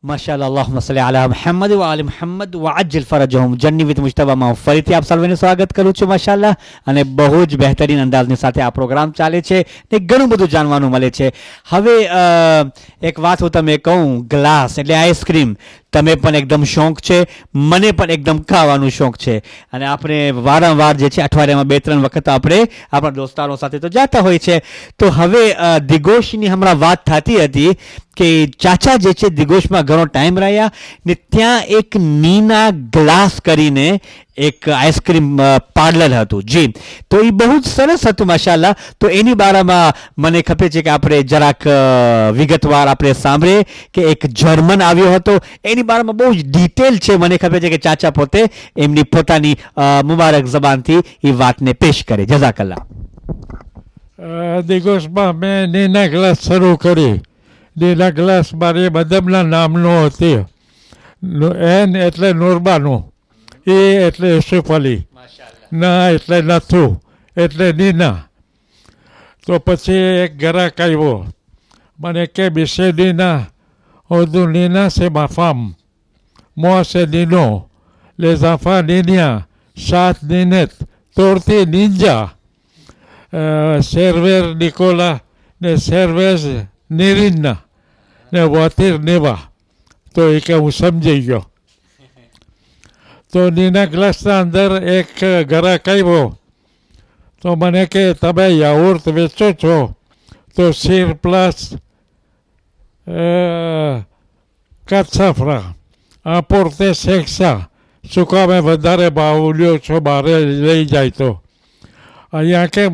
માશાઅલ્લાહ અલ્લાહુમ્મા સલ્લી અલા મુહમ્મદ વ આલી મુહમ્મદ વ અજ્જલ ફરજહુમ જન્ની વિથ મુજતબામાં ફરીથી આપ સર્વેનું સ્વાગત કરું છું માશાઅલ્લાહ. અને બહુ જ બહેતરીન અંદાજની સાથે આ પ્રોગ્રામ ચાલે છે ને ઘણું બધું જાણવાનું મળે છે. હવે એક વાત હું તમે કહું, ગ્લાસ એટલે આઈસ્ક્રીમ તમે પણ એકદમ શોખ છે, મને પણ એકદમ ખાવાનું શોખ છે. અને આપણે વારંવાર જે છે અઠવાડિયામાં 2-3 વખત આપણે આપણા દોસ્તારો સાથે તો જતા હોય છે. તો હવે દિગોશની હમણાં વાત થતી હતી કે ચાચા જે છે દિગોશમાં ઘણો ટાઈમ રહ્યા ને ત્યાં એક નીના ગ્લાસ કરીને એક આઈસ્ક્રીમ પાર્લર હતું. જી, તો એ બહુ જ સરસ હતું માશાઅલ્લાહ. તો એની બારામાં મને ખપે છે કે આપણે જરાક વિગતવાર આપણે સાંભળીએ કે એક જર્મન આવ્યો હતો, એની બારામાં બહુ જ ડિટેલ છે. મને ખબર છે કે ચાચા પોતે એમની પોતાની મુબારક જબાનથી એ વાતને પેશ કરે. જઝાકલ્લાહ. દિગોશમાં મેં નીના ગ્લાસ શરૂ કરી. નીના ગ્લાસ મારી મદમના નામનો હતી. એન એટલે નુરબાનું, એ એટલે યુસુફ અલી, ના એટલે નથુ એટલે નીના. તો પછી એક ગ્રાહક આવ્યો, મને કે બિશે નીના હોદુ નીના સે માફામ મોં સે નીનો les enfants niña સાત નીનેત તોડતી નીંજા સર્વેર નિકોલા ને સર્વેસ નિરીના ને વોતીર નેવા. તો એ કે હું સમજી ગયો. તો નીના ગ્લાસના અંદર એક ગ્રાહક આવ્યો, તો મને કે તમે યાઉર્ત વેચો છો તો શીર પ્લસ કાચસાફરા આપોરતે શેકસા શું કામે વધારે ભાવ લ્યો છો બહાર લઈ જાય તો? અહીંયા કેમ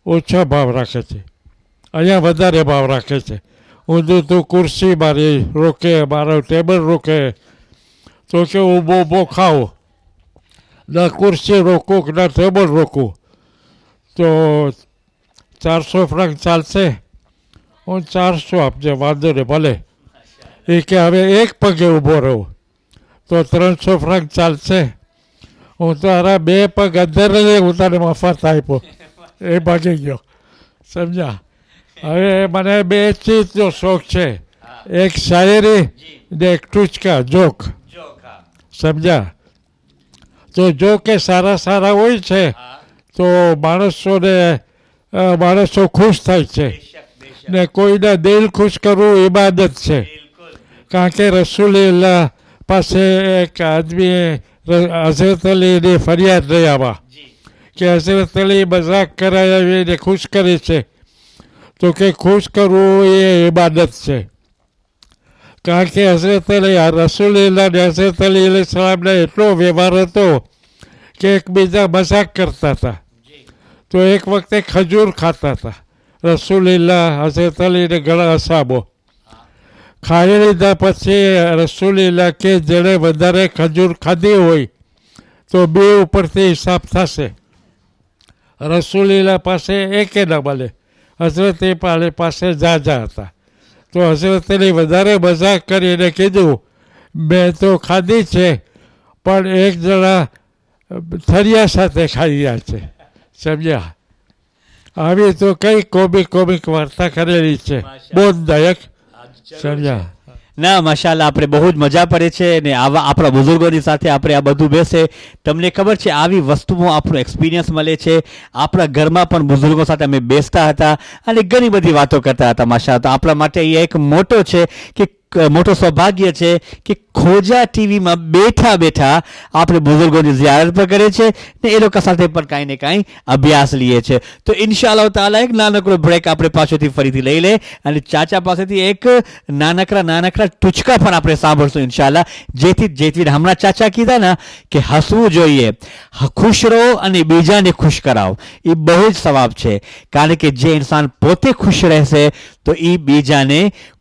ઓછા ભાવ રાખે છે, અહીંયા વધારે ભાવ રાખે છે. ઊંધું તું ખુરશી મારી રોકે, મારો ટેબલ રોકે. તો કે ઊભો ઊભો ખાઓ, ના ખુરશી રોકું કે ના ટેબલ રોકું. તો 400 ફ્રાંક ચાલશે? હું 400 આપજે, વાંધો ને ભલે. એ કે હવે એક પગે ઊભો રહું તો 300 ફ્રાંક ચાલશે? હું તારા 2 પગ અંદર હું તને મફત આપ્યો. એ ભાગી ગયો. સમજ્યા? હવે મને 2 ચીજનો શોખ છે, એક શાયરી ને એક ટૂચકા જોક. સમજ્યા? તો જોક એ સારા સારા હોય છે તો માણસો ખુશ થાય છે ને કોઈના દિલ ખુશ કરવું ઇબાદત છે. કારણ કે રસૂલલ્લાહ પાસે એક આદમીએ હઝરત અલીની ફરિયાદ લઈ આવ્યા કે હઝરત અલી મજાક કરાવીને ખુશ કરે છે. તો કે ખુશ કરવું એ ઇબાદત છે. કારણ કે હઝરત અલી રસૂલલ્લાહ ને હઝરત અલી અલૈહિ સલામને એટલો વ્યવહાર હતો કે એકબીજા મજાક કરતા હતા. તો એક વખતે ખજૂર ખાતા હતા રસૂલલ્લાહ, હઝરત અલી ને ઘણા અસાબો. ખાઈ લીધા પછી રસૂલલ્લાહ કે જેણે વધારે ખજૂર ખાધી હોય તો 2 ઉપરથી હિસાબ થશે. રસૂલલ્લાહ પાસે એકે ન મળે, હઝરત અલી પાસે ઝાઝા હતા. તો હઝરત અલી વધારે મજાક કરીને કીધું મેં તો ખાધી છે પણ એક જણા થરિયા સાથે ખાઈ રહ્યા છે. સમજ્યા? આવી તો કઈ કોમિક વાર્તા કરેલી છે, બોધદાયક. સમજ્યા? ના માશાઅલ્લાહ, આપણે બહુ જ મજા પડે છે ને આવા આપણા બુઝુર્ગોની સાથે આપણે આ બધું બેસે. તમને ખબર છે આવી વસ્તુઓ આપણો એક્સપિરિયન્સ મળે છે. આપણા ઘરમાં પણ બુઝુર્ગો સાથે અમે બેસતા હતા અને ઘણી બધી વાતો કરતા હતા માશાઅલ્લાહ. તો આપણા માટે એ એક મોટો છે કે મોટો સૌભાગ્ય છે કે ખોજા ટીવીમાં બેઠા બેઠા આપણે બુઝુર્ગોની ઝિયારત પણ કરે છે ને એ લોકો સાથે પણ કાંઈ ને કાંઈ અભ્યાસ લઈએ છે. તો ઇન્શાઅલ્લાહ તાલા એક નાનકડો બ્રેક આપણે પાછળથી ફરીથી લઈ લે અને ચાચા પાસેથી એક નાનકડા ટૂચકા પણ આપણે સાંભળશું ઇન્શાઅલ્લાહ. જેથી હમણાં ચાચા કીધા ને કે હસવું જોઈએ, ખુશ રહો અને બીજાને ખુશ કરાવો. એ બહુ જ સવાબ છે. કારણ કે જે ઇન્સાન પોતે ખુશ રહેશે તો એ બીજાને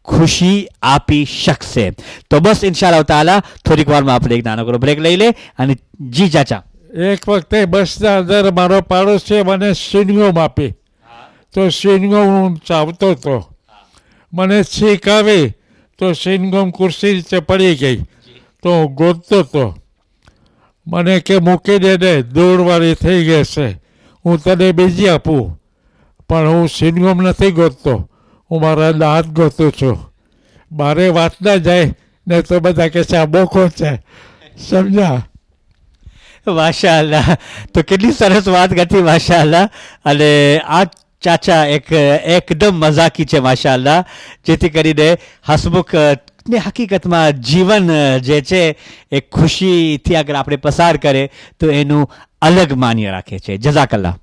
ખુશી આપી શકશે. તો બસ ઇન્શાઅલ્લાહ તાલા થોડીક વારમાં આપણે એક નાનકડો બ્રેક લઈ લે. અને જી ચાચા, એક વખતે બસના અંદર મારો પાડોશી મને સ્વિંગમ આપી. તો સ્વિંગમ હું ચાવતો હતો. મને છીંક આવી તો સ્વિંગમ ખુરશી નીચે પડી ગઈ. તો હું ગોતતો હતો. મને કે મૂકી દે ને, દોડવાળી થઈ ગઈ છે, હું તને બીજી આપું. પણ હું સ્વિંગમ નથી ગોતતો, હું મારા દાંત ગોતું છું. મારે વાત ના જાય ને તો બધા કે છે આ બોખો છે. સમજ્યા? માશાઅલ્લાહ. તો કેટલી સરસ વાત કરી માશાઅલ્લાહ. અને આ ચાચા એકદમ મજાકી છે માશાઅલ્લાહ, જેથી કરીને હસમુખ ને હકીકતમાં જીવન જે છે એ ખુશીથી અગર આપણે પસાર કરે તો એનું અલગ માન્ય રાખે છે. જઝાકલ્લાહ.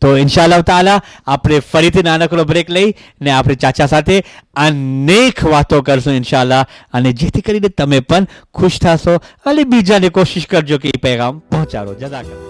તો ઇન્શાઅલ્લાહ તાલા આપણે ફરીથી નાનકડો બ્રેક લઈ ને આપણે ચાચા સાથે અનેક વાતો કરશું ઇન્શાઅલ્લાહ. અને જેથી કરીને તમે પણ ખુશ થશો અને બીજાને કોશિશ કરજો કે એ પેગામ પહોંચાડો. જઝાકલ્લાહ.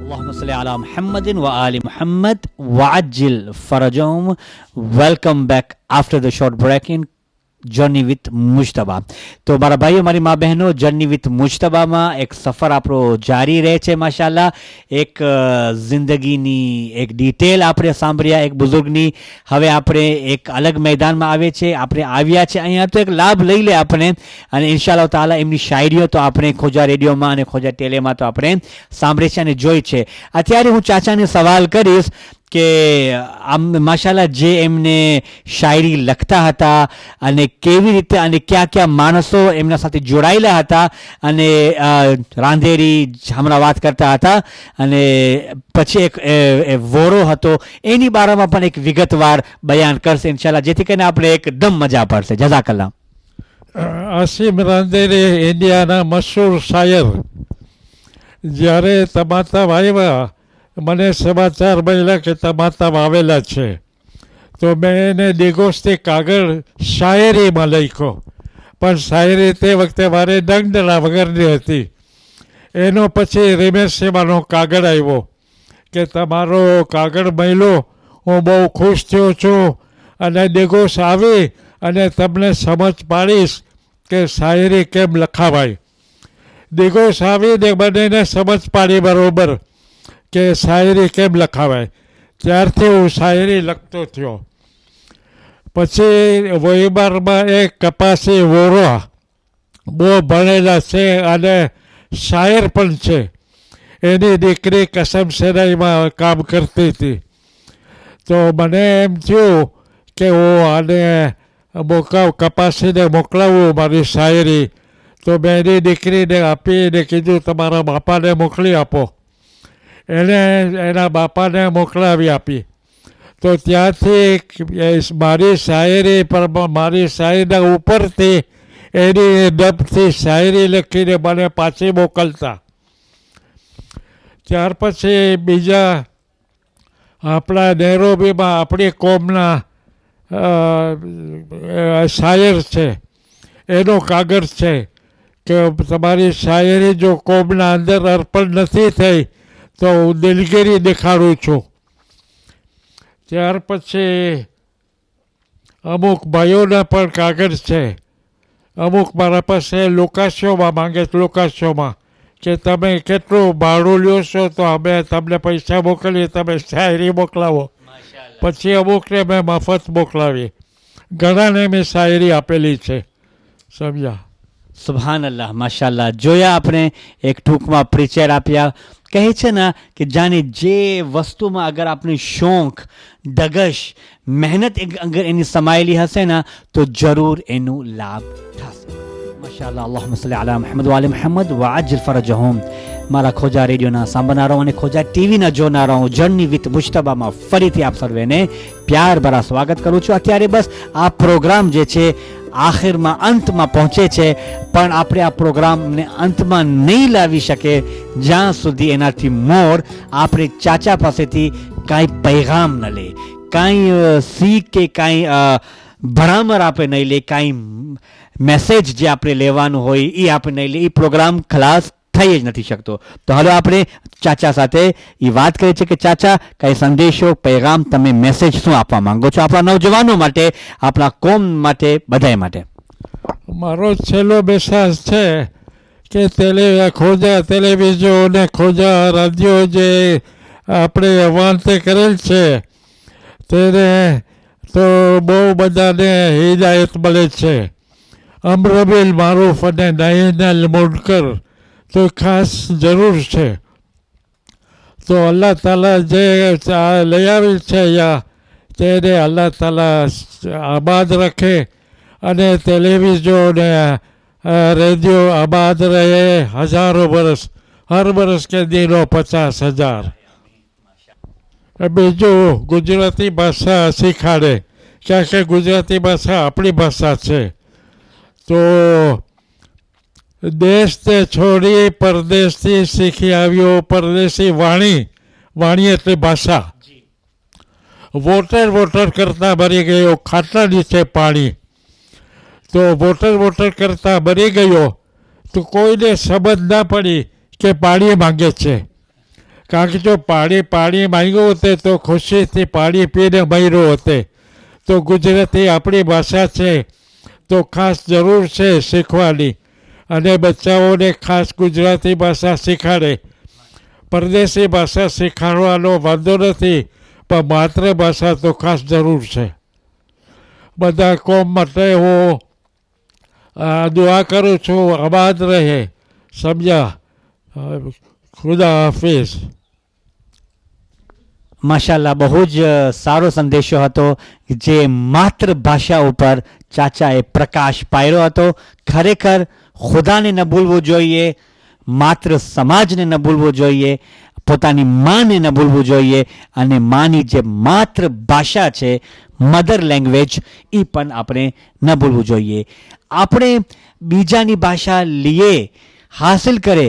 اللهم صل على محمد وآل محمد وعجل فرجهم. Welcome back after the short break in journey with Mujtaba. તો મારા ભાઈઓ, મારી મા બહેનો, જર્ની વિથ મુજતબામાં એક સફર આપણો જારી રહે છે માશાઅલ્લાહ. એક જિંદગીની એક ડિટેલ આપણે સાંભળ્યા એક બુઝુર્ગની. હવે આપણે એક અલગ મેદાનમાં આવે છે, આપણે આવ્યા છે અહીંયા, તો એક લાભ લઈ લે આપણે. અને ઇન્શાઅલ્લાહ તાલા એમની શાયરીઓ તો આપણે ખોજા રેડિયોમાં અને ખોજા ટેલેમાં તો આપણે સાંભળે છે અને જોઈ છે. અત્યારે હું ચાચાને સવાલ કરીશ કે આમ માશાઅલ્લાહ જે એમને શાયરી લખતા હતા અને કેવી રીતે અને કયા કયા માણસો એમના સાથે જોડાયેલા હતા, અને રાંધેરી હમણાં વાત કરતા હતા, અને પછી એક વોરો હતો, એની બારામાં પણ એક વિગતવાર બયાન કરશે ઇન્શાઅલ્લાહ, જેથી કરીને આપણે એકદમ મજા પડશે. જઝાકલ્લાહ. આસિમ રાંદેરી ઇન્ડિયાના મશહૂર શાયર જ્યારે તમાતા આવ્યા, મને સમાચાર મળ્યા કે તમાતા આવેલા છે, તો મેં એને દિગોસ્તી કાગળ શાયરીમાં લખ્યો. પણ શાયરી તે વખતે મારે દંડલા વગરની હતી. એનો પછી રીમેશેવાનો કાગળ આવ્યો કે તમારો કાગળ મળ્યો, હું બહુ ખુશ થયો છું, અને દિગોસ આવી અને તમને સમજ પાડીશ કે શાયરી કેમ લખાવાય. દિગોસ આવીને બંનેને સમજ પાડી બરોબર કે શાયરી કેમ લખાવાય. ત્યારથી હું શાયરી લખતો થયો. પછી વહીબારમાં એક કપાસી વોરો બહુ ભણેલા છે અને શાયર પણ છે, એની દીકરી કસમ સેનાઈમાં કામ કરતી હતી. તો મને એમ થયું કે હું આને કપાસીને મોકલાવું મારી શાયરી. તો મેં એની દીકરીને આપીને કીધું તમારા બાપાને મોકલી આપો. એને એના બાપાને મોકલાવી આપી. તો ત્યાંથી મારી શાયરી પર, મારી શાયરીના ઉપરથી એની ડબથી શાયરી લખીને મને પાછી મોકલતા. ત્યાર પછી બીજા આપણા નેરોબીમાં આપણી કોમના શાયર છે, એનો કાગળ છે કે તમારી શાયરી જો કોમના અંદર અર્પણ નથી થઈ તો હું દિલગીરી દેખાડું છું. ત્યાર પછી અમુક ભાઈઓના પણ કાગળ છે. અમુક મારા પાસે લોકાશોમાં માંગે, લોકાશોમાં કે તમે કેટલું ભાડું લ્યો છો તો અમે તમને પૈસા મોકલીએ, તમે શાયરી મોકલાવો. પછી અમુકને મેં મફત મોકલાવી. ઘણાને મેં શાયરી આપેલી છે. સમજ્યા? સુબહાનલ્લાહ, માશાઅલ્લાહ. જોયા આપણે એક ટૂંકમાં પરિચય આપ્યા. કહે છે ને કે જાણે જે વસ્તુમાં અગર આપણી શોખ, ધગશ, મહેનત અગર એની સમાયેલી હશે ને તો જરૂર એનું લાભ થશે. માશાઅલ્લાહ. અલ્લાહુમ્મા સલ્લી અલા મુહમ્મદ વ આલી મુહમ્મદ વ અજ્જિલ ફરજહુમ. મારા ખોજા રેડિયોના સાંભળનારાઓ અને ખોજા ટીવીના જોનારાઓ, જર્ની વિથ મુજતબામાં ફરીથી આપ સર્વેને પ્યાર ભરા સ્વાગત કરું છું. અત્યારે બસ આ પ્રોગ્રામ જે છે આખિરમાં અંતમાં પહોંચે છે, પણ આપણે આ પ્રોગ્રામને અંતમાં નહીં લાવી શકે જ્યાં સુધી એનાથી મોર આપણે ચાચા પાસેથી કાંઈ પૈગામ ન લે, કાંઈ શીખ કે કાંઈ ભણામર આપણે નહીં લે, કાંઈ મેસેજ જે આપણે લેવાનું હોય એ આપણે નહીં લે, એ પ્રોગ્રામ ખલાસ થઈ જ નથી શકતો. તો હાલો આપણે ચાચા સાથે એ વાત કરીએ છીએ કે ચાચા, કઈ સંદેશો, પૈગામ, તમે મેસેજ શું આપવા માંગો છો આપણા નવજવાનો માટે, આપણા કોમ માટે, બધાય માટે? મારો છેલ્લો મેસેજ છે કે ખોજા ટેલિવિઝન અને ખોજા રાડિયો જે આપણે વાંચે કરેલ છે તેને તો બહુ બધાને હિદાયત મળે છે. અમરબીલ મારૂફ અને નાઈનલ મુનકર તો ખાસ જરૂર છે. તો અલ્લાહ તાલા જે લઈ આવી છે અહીંયા તેને અલ્લાહ તાલા આબાદ રાખે અને ટેલિવિઝન રેડિયો આબાદ રહે હજારો વર્ષ, હર વર્ષ કે દિનો 50,000. બીજું ગુજરાતી ભાષા શીખાડે, કારણ કે ગુજરાતી ભાષા આપણી ભાષા છે. તો દેશને છોડી પરદેશથી શીખી આવ્યો, પરદેશી વાણી એટલે ભાષા. વોટર કરતા મરી ગયો, ખાટલા નીચે પાણી. તો વોટર કરતા મરી ગયો તો કોઈને સમજ ના પડી કે પાણી માંગે છે, કારણ કે જો પાણી માંગ્યું હોતે તો ખુશીથી પાણી પીને મર્યો હોતે. તો ગુજરાતી આપણી ભાષા છે તો ખાસ જરૂર છે શીખવાની, અને બચ્ચાઓને ખાસ ગુજરાતી ભાષા શીખાડે. પરદેશી ભાષા શીખાડવાનો વાંધો નથી, પણ માતૃભાષા તો ખાસ જરૂર છે. બધા કોમ માટે હું દુઆ કરું છું, આબાદ રહે. સમજ્યા? ખુદા હાફિઝ. માશાલ્લાહ, બહુ જ સારો સંદેશો હતો જે માતૃભાષા ઉપર ચાચાએ પ્રકાશ પાડ્યો હતો. ખરેખર ખુદાને ન ભૂલવું જોઈએ, માત્ર સમાજને ન ભૂલવું જોઈએ, પોતાની માને ન ભૂલવું જોઈએ, અને માની જે માતૃભાષા છે, મધર લેંગ્વેજ, એ પણ આપણે ન ભૂલવું જોઈએ. આપણે બીજાની ભાષા લઈએ, હાસિલ કરે,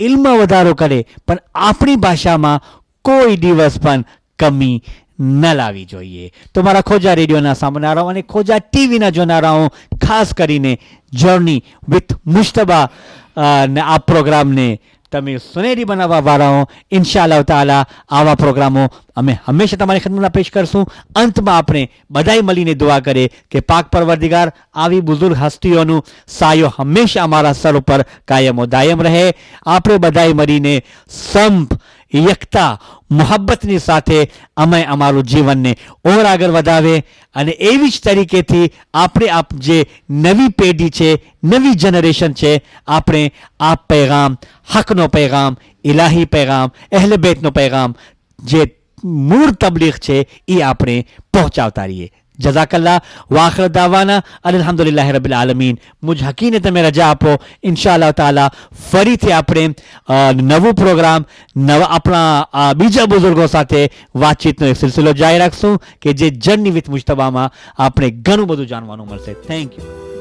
ઇલ્મ વધારો કરે, પણ આપણી ભાષામાં કોઈ દિવસ પણ કમી ન લાવી જોઈએ. તો મારા ખોજા રેડિયોના સાંભળનારાઓ અને ખોજા ટીવીના જોનારાઓ, ખાસ કરીને જર્ની વિથ મુશ્તબા આ પ્રોગ્રામને તમે સુનેરી બનાવવા વાળાઓ, ઇન્શાઅલ્લાહ તાલા આવા પ્રોગ્રામો અમે હંમેશા તમારી ખિદમતમાં પેશ કરશું. અંતમાં આપણે બધાય મળીને દુઆ કરીએ કે પાક પરવરદિગાર આવી બુઝુર્ગ હસ્તીઓનું સાયો હંમેશા અમારા સર ઉપર કાયમો દાયમ રહે. આપણે બધાય મળીને સંપ, એકતા, મોહબ્બતની સાથે અમે અમારું જીવનને ઓર આગળ વધાવે, અને એવી જ તરીકેથી આપણે જે નવી પેઢી છે, નવી જનરેશન છે, આપણે આ પૈગામ, હકનો પૈગામ, ઇલાહી પૈગામ, અહેલે બેતનો પૈગામ, જે મૂળ તબલીગ છે, એ આપણે પહોંચાડતા રહીએ. જઝાકલ્લા વાખર દાવાના અલ્હમ્દુલિલ્લાહ રબ્બિલ આલમીન. મુજ હકીને તમે રજા આપો. ઇન્શાઅલ્લાહ તાલા ફરીથી આપણે નવું પ્રોગ્રામ, આપણા બીજા બુઝુર્ગો સાથે વાતચીતનો એક સિલસિલો જારી રાખશું કે જે જર્ની વિથ મુજતબામાં આપણે ઘણું બધું જાણવાનું મળશે. Thank you.